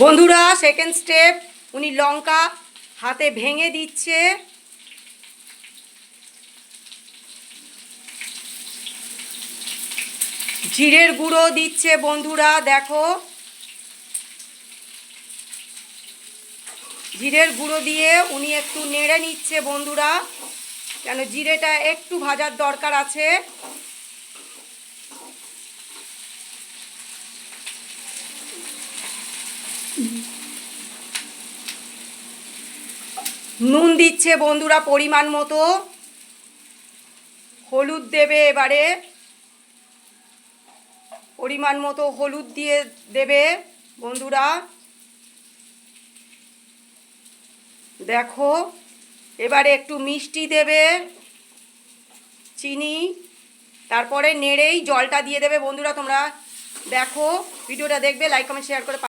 বন্ধুরা second step, উনি লঙ্কা হাতে ভেঙে দিচ্ছে। জিরের গুঁড়ো দিচ্ছে বন্ধুরা, দেখো জিরের গুঁড়ো দিয়ে উনি একটু নেড়ে নিচ্ছে বন্ধুরা, কেন জিরেটা একটু ভাজার দরকার আছে। নুন দিচ্ছে বন্ধুরা পরিমাণ মতো, হলুদ দেবে এবারে পরিমাণ মতো হলুদ দিয়ে দেবে বন্ধুরা, দেখো এবারে একটু মিষ্টি দেবে, চিনি, তারপরে নেড়েই জলটা দিয়ে দেবে বন্ধুরা। তোমরা দেখো, ভিডিওটা দেখবে, লাইক কমেন্ট শেয়ার করে